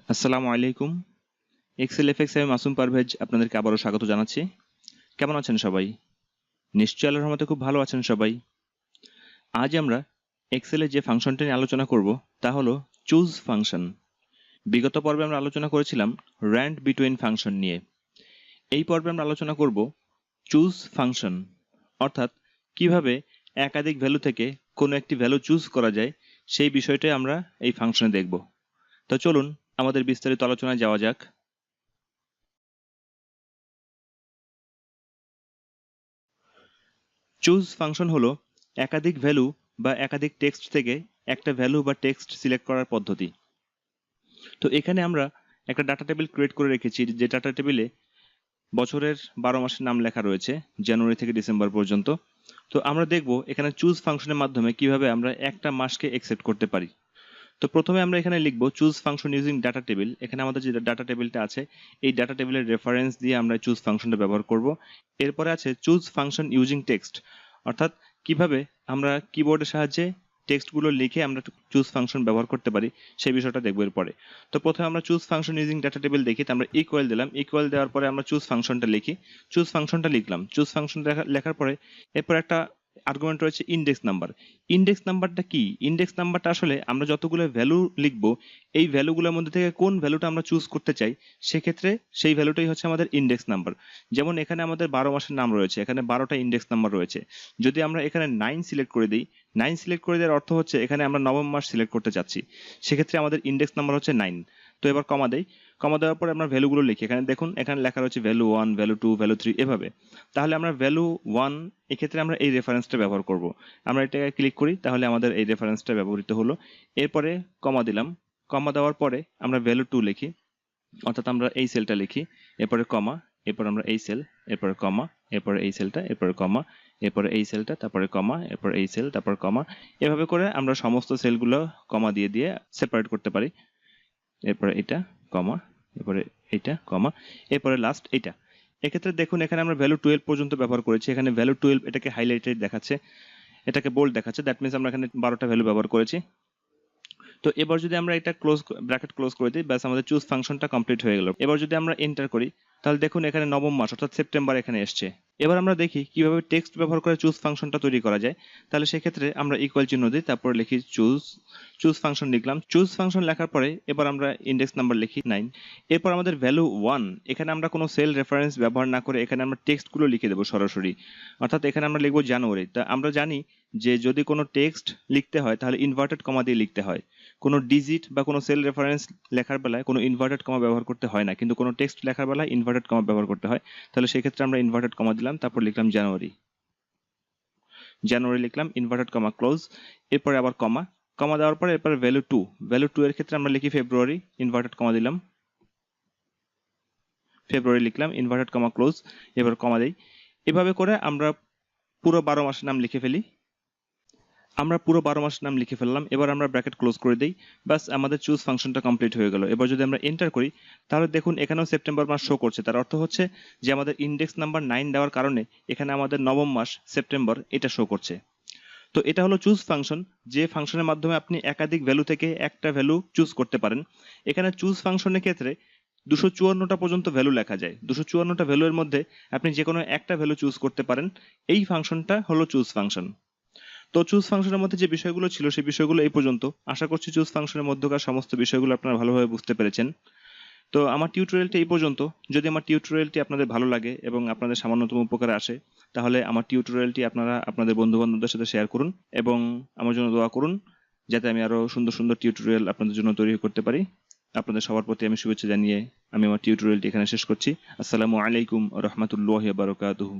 আসসালামু আলাইকুম। Excel FX আমি মাসুম পারভেজ আপনাদেরকে আবারও স্বাগত জানাচ্ছি। কেমন আছেন সবাই? নিশ্চয়ই আল্লাহর রহমতে খুব ভালো আছেন সবাই। আজ আমরা এক্সেলে যে ফাংশনটি নিয়ে আলোচনা করব তা হলো চুজ ফাংশন। বিগত পর্বে আমরা আলোচনা করেছিলাম র্যান্ড বিটুইন ফাংশন নিয়ে। এই পর্বে আমরা আলোচনা করব চুজ ফাংশন, অর্থাৎ কিভাবে একাধিক ভ্যালু থেকে কোনো একটি ভ্যালু চুজ করা যায় সেই বিষয়টাই আমরা এই ফাংশনে দেখব। তো চলুন আমাদের বিস্তারিত আলোচনায় যাওয়া যাক। চুজ ফাংশন হলো একাধিক ভ্যালু বা একাধিক টেক্সট থেকে একটা ভ্যালু বা টেক্সট সিলেক্ট করার পদ্ধতি। তো এখানে আমরা একটা ডাটা টেবিল ক্রিয়েট করে রেখেছি, যে ডাটা টেবিলে বছরের 12 মাসের নাম লেখা রয়েছে জানুয়ারি থেকে ডিসেম্বর পর্যন্ত। তো আমরা দেখব এখানে চুজ ফাংশনের মাধ্যমে কিভাবে আমরা একটা মাসকে একসেপ্ট করতে পারি। তো প্রথমে আমরা এখানে লিখব choose function using data table. এখানে আমাদের যে ডাটা টেবিলটা আছে এই ডাটা টেবিলের রেফারেন্স দিয়ে আমরা চুজ ফাংশনটা ব্যবহার করব। এরপরে আছে চুজ ফাংশন ইউজিং টেক্সট, অর্থাৎ কিভাবে আমরা কিবোর্ডের সাহায্যে টেক্সটগুলো লিখে আমরা চুজ ফাংশন ব্যবহার করতে পারি সেই বিষয়টা দেখব এরপরে। তো প্রথমে আমরা choose function using data table দেখি, তো আমরা ইকুয়াল দিলাম, ইকুয়াল দেওয়ার পরে আমরা চুজ ফাংশনটা লিখি, চুজ ফাংশনটা লিখলাম, চুজ ফাংশন লেখার পরে এরপর একটা আর্গুমেন্ট রয়েছে ইন্ডেক্স নাম্বার। ইন্ডেক্স নাম্বারটা কি? ইন্ডেক্স নাম্বারটা আসলে আমরা যতগুলো ভ্যালু লিখব এই ভ্যালুগুলোর মধ্যে থেকে কোন ভ্যালুটা আমরা চুজ করতে চাই সেক্ষেত্রে সেই ভ্যালুটাই হচ্ছে আমাদের ইন্ডেক্স নাম্বার। যেমন এখানে আমাদের 12 মাসের নাম রয়েছে, এখানে 12টা ইন্ডেক্স নাম্বার রয়েছে। যদি আমরা এখানে 9 সিলেক্ট করে দিই, 9 সিলেক্ট করে দেওয়ার অর্থ হচ্ছে এখানে আমরা নবম মাস সিলেক্ট করতে চাচ্ছি, সেক্ষেত্রে আমাদের ইন্ডেক্স নাম্বার হচ্ছে 9। তো এবার কমা দেই, কমা দেওয়ার পরে আমরা ভ্যালুগুলো লিখি। এখানে দেখুন এখানে লেখা রয়েছে ভ্যালু 1, ভ্যালু 2, ভ্যালু 3 এভাবে। তাহলে আমরা ভ্যালু 1 এক্ষেত্রে আমরা এই রেফারেন্সটা ব্যবহার করব। আমরা এটাকে ক্লিক করি, তাহলে আমাদের এই রেফারেন্সটা ব্যবহৃত হলো। এরপরে কমা দিলাম, কমা দেওয়ার পরে আমরা ভ্যালু 2 লিখি, অর্থাৎ আমরা এই সেলটা লিখি, এরপরে কমা, এরপর আমরা এই সেল, এরপরে কমা, এরপরে এই সেলটা, এরপরে কমা, এরপরে এই সেলটা, তারপরে কমা, এরপর এই সেল, তারপর কমা। এভাবে করে আমরা সমস্ত সেলগুলো কমা দিয়ে দিয়ে সেপারেট করতে পারি। এরপরে এটা কমা, এরপরে এইটা কমা, এরপরে লাস্ট এইটা। এক্ষেত্রে দেখুন এখানে আমরা ভ্যালু 12 পর্যন্ত ব্যবহার করেছি। এখানে ভ্যালু 12 এটাকে হাইলাইটেড দেখাচ্ছে, এটাকে বোল্ড দেখাচ্ছে, দ্যাট মিনস আমরা এখানে 12টা ভ্যালু ব্যবহার করেছি। তো এবার যদি আমরা এটা ব্র্যাকেট ক্লোজ করে দিই, ব্যাস আমাদের চুজ ফাংশনটা কমপ্লিট হয়ে গেল। এবার যদি আমরা এন্টার করি তাহলে দেখুন এখানে নবম মাস অর্থাৎ সেপ্টেম্বর এখানে এসছে। এবার আমরা দেখি কিভাবে টেক্সট ব্যবহার করে চুজ ফাংশনটা তৈরি করা যায়। তাহলে সেক্ষেত্রে আমরা ইকুয়াল চিহ্ন দিই, তারপরে লিখি চুজ ফাংশন লিখলাম। চুজ ফাংশন লেখার পরে এবার আমরা ইন্ডেক্স নাম্বার লিখি 9। এরপর আমাদের ভ্যালু 1, এখানে আমরা কোনো সেল রেফারেন্স ব্যবহার না করে এখানে আমরা টেক্সটগুলো লিখে দেবো সরাসরি, অর্থাৎ এখানে আমরা লিখবো জানুয়ারি। তা আমরা জানি যে যদি কোনো টেক্সট লিখতে হয় তাহলে ইনভার্টেড কমা দিয়ে লিখতে হয়। কোনো ডিজিট বা কোনো সেল রেফারেন্স লেখার বেলায় কোনো ইনভার্টেড কমা ব্যবহার করতে হয় না, কিন্তু কোনো টেক্সট লেখার বেলায় ইনভার্টেড কমা ব্যবহার করতে হয়। তাহলে সেই ক্ষেত্রে আমরা ইনভার্টেড কমা দিলাম, তারপর লিখলাম জানুয়ারি, জানুয়ারি লিখলাম, ইনভার্টেড কমা ক্লোজ, এরপরে আবার কমা, কমা দেওয়ার পরে এরপরে ভ্যালু 2, ভ্যালু 2 এর ক্ষেত্রে আমরা লিখি ফেব্রুয়ারি, ইনভার্টেড কমা দিলাম, ফেব্রুয়ারি লিখলাম, ইনভার্টেড কমা ক্লোজ, এবার কমা দেই। এভাবে করে আমরা পুরো 12 মাসের নাম লিখে ফেলি। আমরা পুরো 12 মাসের নাম লিখে ফেললাম। এবার আমরা ব্র্যাকেট ক্লোজ করে দিই, বাস আমাদের চুজ ফাংশনটা কমপ্লিট হয়ে গেল। এবার যদি আমরা এন্টার করি তাহলে দেখুন এখানেও সেপ্টেম্বর মাস শো করছে, তার অর্থ হচ্ছে যে আমাদের ইন্ডেক্স নাম্বার 9 দেওয়ার কারণে এখানে আমাদের নবম মাস সেপ্টেম্বর এটা শো করছে। তো এটা হলো চুজ ফাংশন, যে ফাংশনের মাধ্যমে আপনি একাধিক ভ্যালু থেকে একটা ভ্যালু চুজ করতে পারেন। এখানে চুজ ফাংশনের ক্ষেত্রে 254টা পর্যন্ত ভ্যালু লেখা যায়। 254টা ভ্যালুর মধ্যে আপনি যে কোনো একটা ভ্যালু চুজ করতে পারেন। এই ফাংশনটা হলো চুজ ফাংশন। তো চুজ ফাংশনের মধ্যে যে বিষয়গুলো ছিল সেই বিষয়গুলো এই পর্যন্ত। আশা করছি চুজ ফাংশনের মধ্যকার সমস্ত বিষয়গুলো আপনারা ভালোভাবে বুঝতে পেরেছেন। তো আমার টিউটোরিয়ালটি এই পর্যন্ত। যদি আমার টিউটোরিয়ালটি আপনাদের ভালো লাগে এবং আপনাদের সামান্যতম উপকারে আসে তাহলে আমার টিউটোরিয়ালটি আপনারা আপনাদের বন্ধু-বান্ধবদের সাথে শেয়ার করুন এবং আমার জন্য দোয়া করুন যাতে আমি আরো সুন্দর সুন্দর টিউটোরিয়াল আপনাদের জন্য তৈরি করতে পারি। আপনাদের সবার প্রতি আমি শুভেচ্ছা জানিয়ে আমি আমার টিউটোরিয়ালটি এখানে শেষ করছি। আসসালামু আলাইকুম ওয়া রাহমাতুল্লাহি ওয়া বারাকাতুহু।